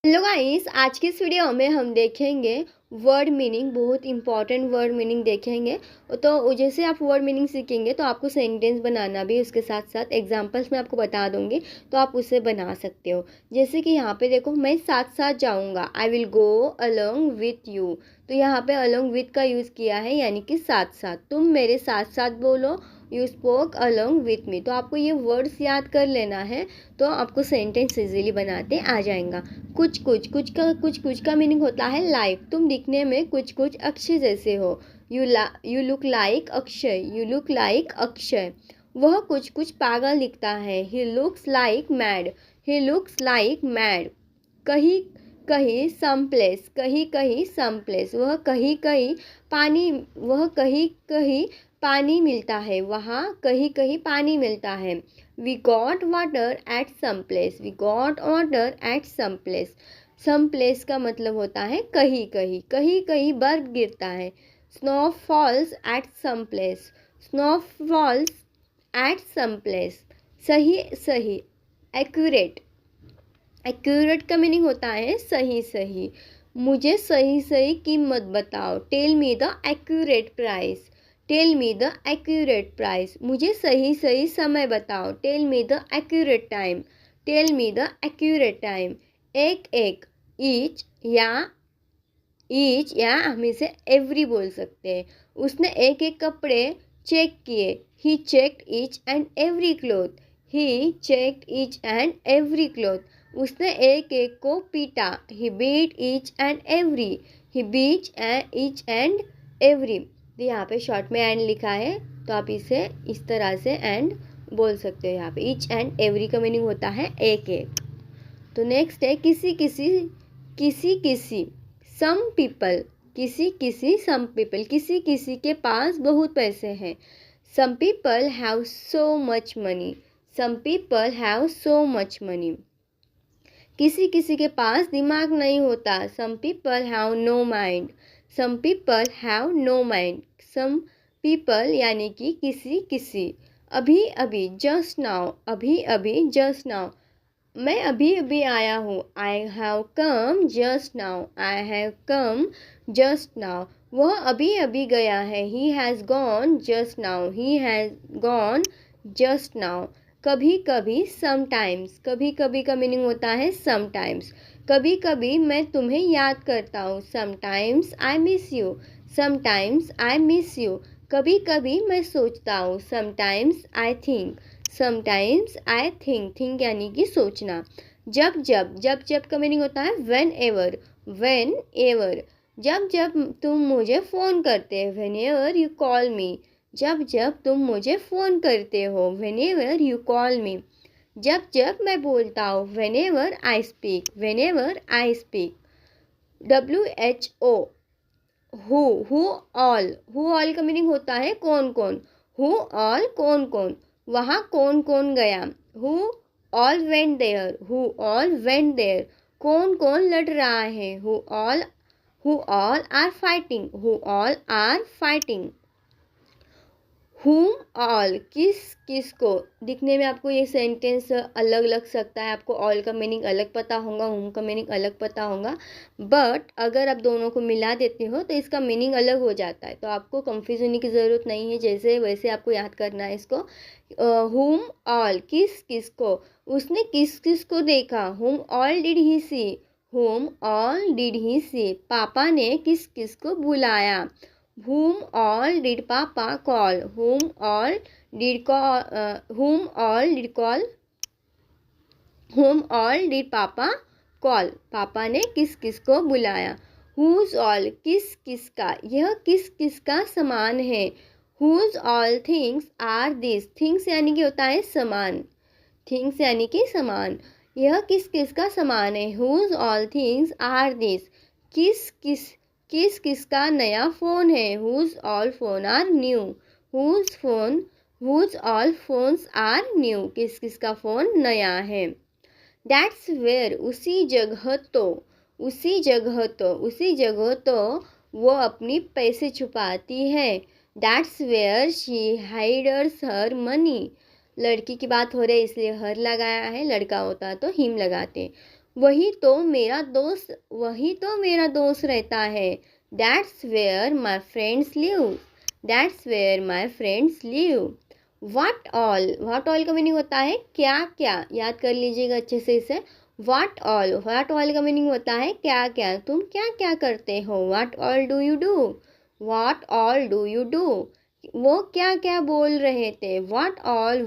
Hello guys, आज की इस वीडियो में हम देखेंगे वर्ड मीनिंग। बहुत इंपॉर्टेंट वर्ड मीनिंग देखेंगे। तो जैसे आप वर्ड मीनिंग सीखेंगे तो आपको सेंटेंस बनाना भी उसके साथ साथ एग्जांपल्स मैं आपको बता दूंगी, तो आप उसे बना सकते हो। जैसे कि यहाँ पे देखो, मैं साथ साथ जाऊँगा, I will go along with you. तो यहाँ पे अलोंग विथ का यूज़ किया है, यानी कि साथ साथ। तुम मेरे साथ साथ बोलो, you spoke along with me. तो आपको ये वर्ड्स याद कर लेना है, तो आपको सेंटेंस इजीली बनाते आ जाएगा। कुछ का मीनिंग होता है लाइक। तुम दिखने में कुछ कुछ अक्षय जैसे हो। You look like Akshay, you look like Akshay. वह कुछ कुछ पागल दिखता है, he looks like mad, he looks like mad. कहीं कहीं सम प्लेस, कहीं कहीं सम प्लेस। वह कहीं कहीं पानी मिलता है, वहाँ कहीं कहीं पानी मिलता है। We got water at some place, we got water at some place. Some place का मतलब होता है कहीं कहीं। कहीं कहीं बर्फ गिरता है। Snow falls at some place, snow falls at some place. सही सही, एक्यूरेट। एक्यूरेट का मीनिंग होता है सही सही। मुझे सही सही कीमत बताओ, tell me the accurate price, tell me the accurate price. मुझे सही सही समय बताओ, tell me the accurate time, tell me the accurate time. एक एक, ईच या हम इसे एवरी बोल सकते हैं। उसने एक एक कपड़े चेक किए, he checked each and every cloth, he checked each and every cloth. उसने एक एक को पीटा, he beat each and every, he beat each and every. तो यहाँ पे शॉर्ट में एंड लिखा है, तो आप इसे इस तरह से एंड बोल सकते हो। यहाँ पे ईच एंड एवरी का मीनिंग होता है एक एक। तो नेक्स्ट है किसी किसी, किसी किसी, सम पीपल, किसी किसी सम पीपल। किसी किसी के पास बहुत पैसे हैं। Some people have so much money, some people have so much money. किसी किसी के पास दिमाग नहीं होता। Some people have no mind, some people have no mind. Some people यानी कि किसी किसी। अभी अभी, जस्ट नाउ, अभी अभी जस्ट नाउ। मैं अभी अभी आया हूँ, I have come just now, I have come just now. वह अभी अभी गया है, he has gone just now, he has gone just now. कभी कभी समटाइम्स, कभी कभी का मीनिंग होता है समटाइम्स। कभी कभी मैं तुम्हें याद करता हूँ, sometimes I miss you, sometimes I miss you. कभी कभी मैं सोचता हूँ, sometimes I think, sometimes I think, think यानी कि सोचना। जब जब, जब जब का मीनिंग होता है वेन एवर, वेन एवर। जब जब तुम मुझे फ़ोन करते हो, वेन एवर यू कॉल मी, जब जब तुम मुझे फ़ोन करते हो, वेन एवर यू कॉल मी। जब जब मैं बोलता हूँ, when ever I speak, when ever I speak. WHO, who all का मीनिंग होता है कौन कौन। हु ऑल कौन कौन, वहाँ कौन कौन गया। Who all went there, who all went there. कौन कौन लड़ रहा है। Who all are fighting, who all are fighting. Whom all, किस किस को। दिखने में आपको ये सेंटेंस अलग लग सकता है, आपको ऑल का मीनिंग अलग पता होगा, हुम का मीनिंग अलग पता होगा, बट अगर आप दोनों को मिला देते हो तो इसका मीनिंग अलग हो जाता है। तो आपको कंफ्यूज होने की ज़रूरत नहीं है, जैसे वैसे आपको याद करना है इसको। हुम ऑल, किस किस को। उसने किस किस को देखा, हुम ऑल डिड ही सी, हुम ऑल डिड ही सी। पापा ने किस किस को बुलाया, whom all did papa call, whom all did call, whom all did call, whom all did papa call। पापा ने किस किस को बुलाया। whose all, किस किस का, यह किस किस का सामान है। whose all things are these, things यानी कि होता है सामान, things यानी कि सामान। यह किस किस का सामान है। whose all things are these, किस किस, किस किस का नया फ़ोन है। whose all phone are new, whose all phones are new, किस किस का फ़ोन नया है। That's where, उसी जगह तो, उसी जगह तो, उसी जगह तो वो अपनी पैसे छुपाती है। That's where she hides her money। लड़की की बात हो रही है इसलिए हर लगाया है, लड़का होता तो हिम लगाते। वही तो मेरा दोस्त रहता है। That's where my friends live. That's where my friends live. What all का मीनिंग होता है क्या क्या। याद कर लीजिएगा अच्छे से इसे। व्हाट ऑल का मीनिंग होता है क्या क्या, तुम क्या क्या करते हो। What all do you do. What all do you do. वो क्या क्या बोल रहे थे। What all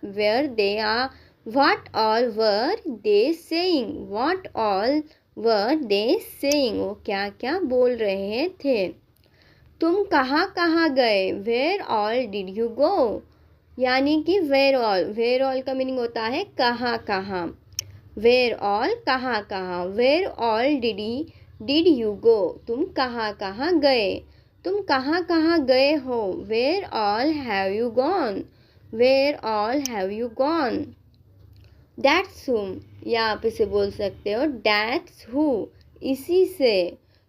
were they are. What all were they saying? What all were they saying? वो क्या क्या बोल रहे थे। तुम कहाँ कहाँ गए। Where all did you go? यानी कि where all का मीनिंग होता है कहाँ कहाँ। Where all कहाँ कहाँ। Where all did you go? तुम कहाँ कहाँ गए। तुम कहाँ कहाँ गए हो। Where all have you gone? Where all have you gone? That's whom, या आप इसे बोल सकते हो That's who।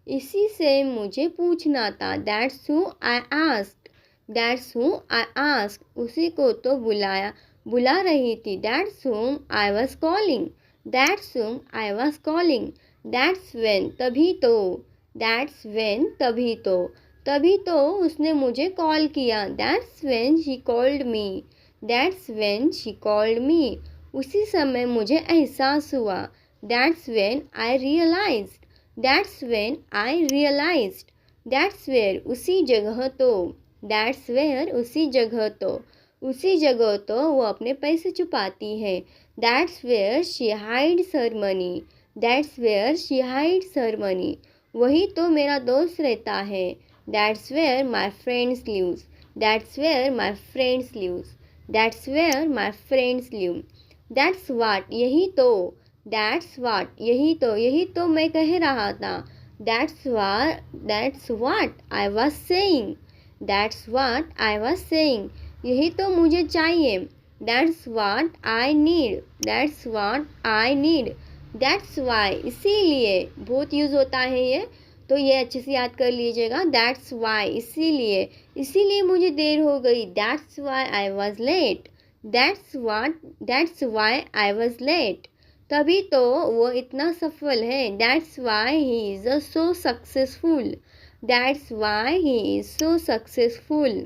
इसी से मुझे पूछना था। That's who I asked। That's who I asked। उसी को तो बुला रही थी। That's whom I was calling। That's whom I was calling। That's when, तभी तो। That's when, तभी तो उसने मुझे कॉल किया। That's when she called me। That's when she called me। उसी समय मुझे एहसास हुआ। That's when I realized। That's when I realized। That's where, उसी जगह तो। That's where, उसी जगह तो वो अपने पैसे छुपाती है। That's where she hides her money। That's where she hides her money। वही तो मेरा दोस्त रहता है। That's where my friends lives। That's where my friends lives। That's where my friends live। That's what, यही तो। That's what, यही तो मैं कह रहा था। That's what I was saying। That's what I was saying। यही तो मुझे चाहिए। That's what I need। That's what I need। That's why, इसीलिए। बहुत यूज़ होता है ये, तो ये अच्छे से याद कर लीजिएगा। That's why, इसीलिए मुझे देर हो गई। That's why I was late। That's why I was late। तभी तो वो इतना सफल है। That's why he is so successful। That's why he is so successful।